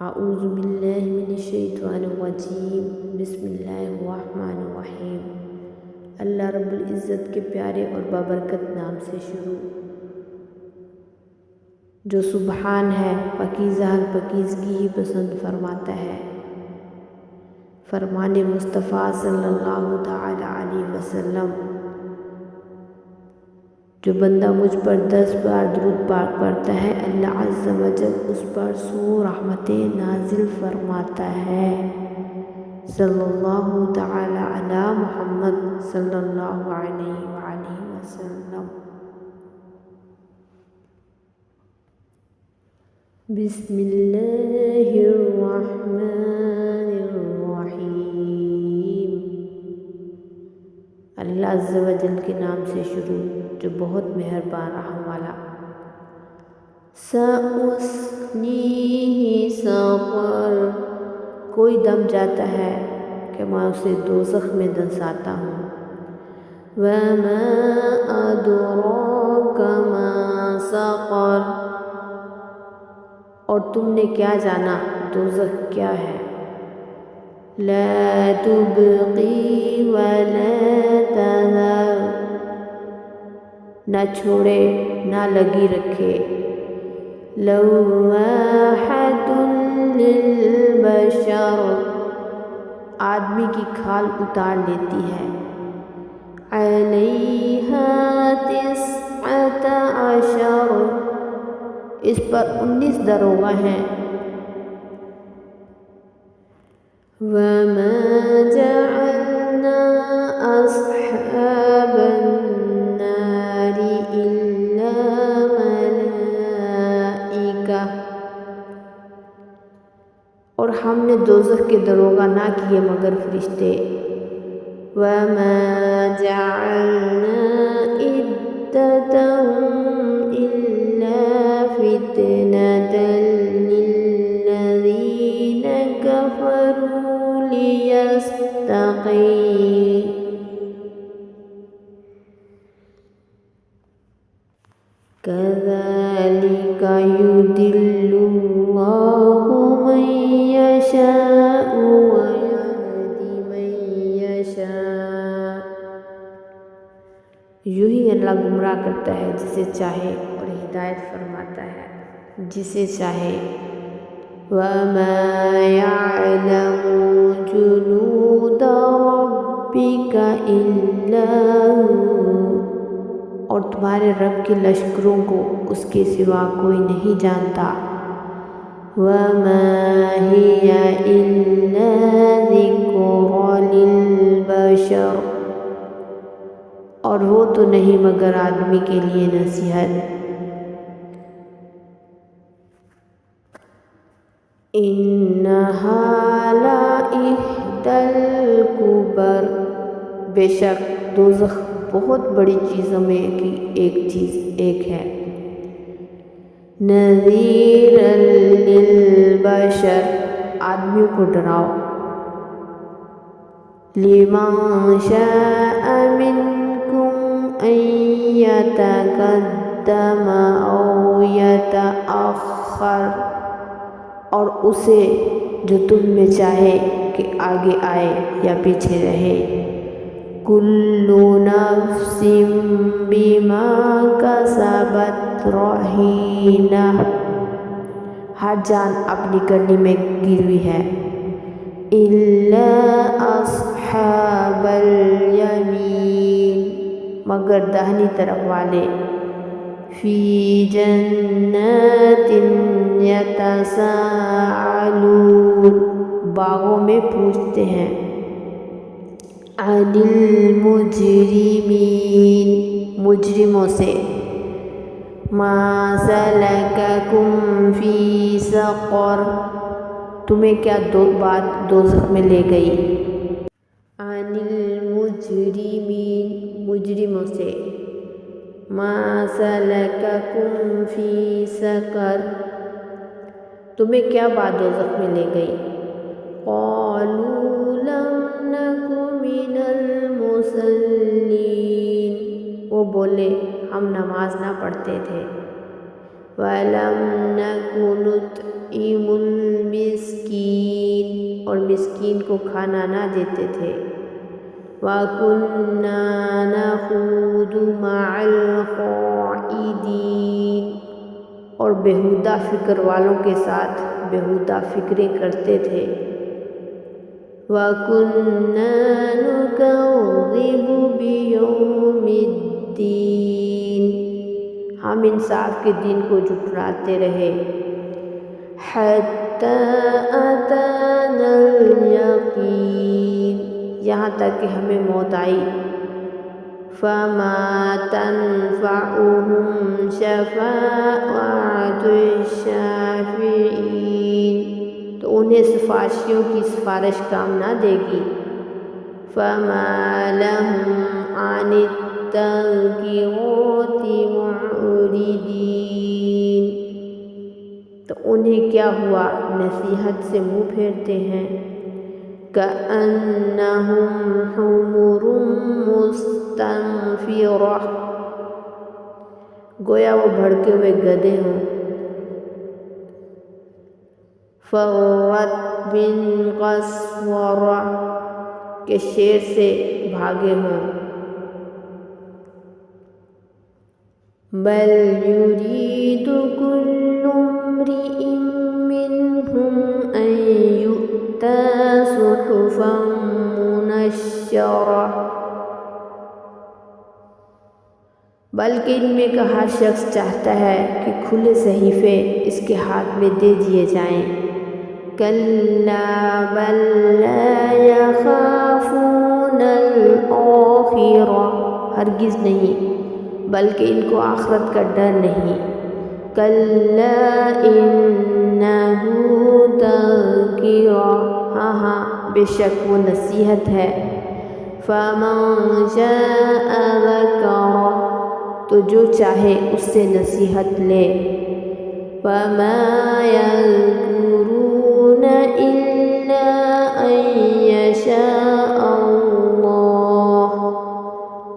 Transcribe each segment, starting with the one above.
اعوذ باللہ من الشیطان الرجیم بسم اللہ الرحمن الرحیم۔ اللہ رب العزت کے پیارے اور بابرکت نام سے شروع، جو سبحان ہے، پاکیزہ ہر پاکیزگی ہی پسند فرماتا ہے۔ فرمان مصطفیٰ صلی اللہ تعالی علیہ وسلم، جو بندہ مجھ پر 10 بار درود پاک پڑھتا ہے، اللہ عز و جل اس پر 100 رحمتیں نازل فرماتا ہے۔ صلی اللہ تعالی علی محمد صلی اللہ علیہ وآلہ وسلم۔ بسم اللہ الرحمن الرحیم۔ اللہ عز و جل کے نام سے شروع، جو بہت مہربان رحم والا۔ سأصلیہ سقر، کوئی دم جاتا ہے کہ میں اسے دوزخ میں دنساتا ہوں۔ وما ادراک ما سقر، اور تم نے کیا جانا دوزخ کیا ہے۔ لا تبقی ولا تذر، نہ چھوڑے نہ لگی رکھے۔ لواحۃ للبشر، آدمی کی کھال اتار لیتی ہے۔ علیہا 19، اس پر 19 دروغ ہیں۔ وما جعلنا اصحاب النار الا ملائکہ، اور ہم نے دوزخ کے دروغہ نہ کیے مگر فرشتے۔ وما جعلنا عدتهم الا فتنة للذین کفروا لیستقیموا، کذالک یضل اللہ من یشاء ویہدی من یشاء، یوں ہی اللہ گمراہ کرتا ہے جسے چاہے اور ہدایت فرماتا ہے جسے چاہے۔ وَمَا يَعْلَمُ جُنُودَ رَبِّكَ إِلَّا هُوَ، اور تمہارے رب کے لشکروں کو اس کے سوا کوئی نہیں جانتا۔ وَمَا هِيَ إِلَّا ذِكْرٌ لِلْبَشَرِ، اور وہ تو نہیں مگر آدمی کے لیے نصیحت۔ انہا لإحدی الکبر، بے شک دوزخ بہت بڑی چیزوں میں کی ایک ہے۔ نذیرا للبشر، آدمیوں کو ڈراؤ۔ لمن شاء منکم ان یتقدم او یتأخر، اور اسے جو تم میں چاہے کہ آگے آئے یا پیچھے رہے۔ کل نفس بما کسبت رہینہ، ہر جان اپنی کرنی میں گروی ہے۔ الا اصحاب الیمین، مگر داہنی طرف والے۔ فی جنات یتساءلون، باغوں میں پوچھتے ہیں۔ عن المجرمین، مجرموں سے۔ ما سلککم فی سقر، تمہیں کیا بات دوزخ میں لے گئی۔ عن المجرمین، مجرموں سے۔ ما سلککم فی سقر، تمہیں کیا بات دوزخ میں لے گئی۔ قالوا لم نک من المصلین، وہ بولے ہم نماز نہ پڑھتے تھے۔ وَلَمْ نَكُ نُطْعِمُ الْمِسْكِينَ، مسکین اور مسکین کو کھانا نہ دیتے تھے۔ وَكُنَّا نَخُوضُ مَعَ الْخَائِضِينَ اور بیہودہ فکر والوں کے ساتھ بیہودہ فکریں کرتے تھے۔ وَكُنَّا نُكَذِّبُ بِيَوْمِ الدِّينِ ہم انصاف کے دن کو جھٹلاتے رہے۔ حَتَّى أَتَانَا الْيَقِينُ یہاں تک کہ ہمیں موت آئی۔ فَمَا تَنفَعُهُمْ شَفَاعَةُ الشَّافِعِينَ تو انہیں سفارشیوں کی سفارش کام نہ دے گی۔ فَمَا لَهُمْ عَنِ التَّذْكِرَةِ مُعْرِضِينَ تو انہیں کیا ہوا نصیحت سے منہ پھیرتے ہیں۔ كَأَنَّهُمْ حُمُرٌ مُّسْتَنفِرَةٌ گویا وہ بھڑکے ہوئے گدھے ہوں۔ فَرَّتْ مِن قَسْوَرَةٍ کہ شیر سے بھاگے ہوں۔ بَلْ يُرِيدُ كُلُّ امْرِئٍ مِّنْهُمْ أَن يُؤْتَىٰ صُحُفًا مُّنَشَّرَةً بلکہ ان میں کا ہر شخص چاہتا ہے کہ کھلے صحیفے اس کے ہاتھ میں دے دیے جائیں۔ كَلَّا بَل لَّا يَخَافُونَ الْآخِرَةَ ہرگز نہیں بلکہ ان کو آخرت کا ڈر نہیں۔ كَلَّا إِنَّهُ تَذْكِرَةٌ ہاں بے شک وہ نصیحت ہے۔ فَمَن شَاءَ ذَكَرَهُ تو جو چاہے اس سے نصیحت لے۔ وَمَا يَذْكُرُونَ إِلَّا أَن يَشَاءَ اللَّهُ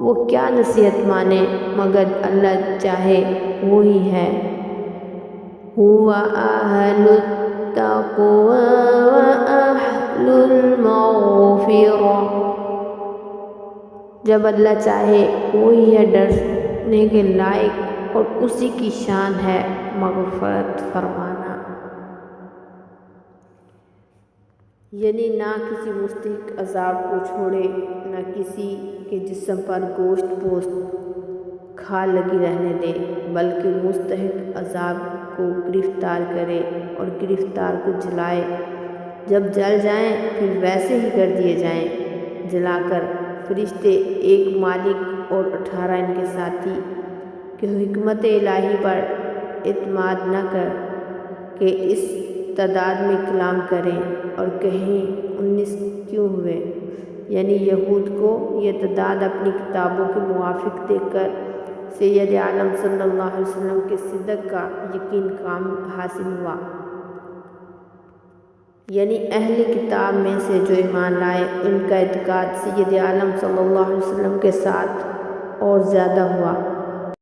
وہ کیا نصیحت مانے مگر اللہ چاہے وہی ہے۔ هُوَ أَهْلُ التَّقْوَىٰ وَأَهْلُ الْمَغْفِرَةِ جب اللہ چاہے وہی ہے ڈرنے کے لائق اور اسی کی شان ہے مغفرت فرمانا۔ یعنی نہ کسی مستحق عذاب کو چھوڑے نہ کسی کے جسم پر گوشت پوست کھا لگی رہنے دے بلکہ مستحق عذاب کو گرفتار کرے اور گرفتار کو جلائے۔ جب جل جائیں پھر ویسے ہی کر دیے جائیں جلا کر۔ فرشتے ایک مالک اور 18 ان کے ساتھی کہ حکمت الہی پر اعتماد نہ کر کہ اس تعداد میں کلام کریں اور کہیں 19 کیوں ہوئے، یعنی یہود کو یہ تعداد اپنی کتابوں کے موافق دیکھ کر سید عالم صلی اللہ علیہ وسلم کے صدق کا یقین کام حاصل ہوا۔ یعنی اہل کتاب میں سے جو ایمان لائے ان کا اعتقاد سید عالم صلی اللہ علیہ وسلم کے ساتھ اور زیادہ ہوا۔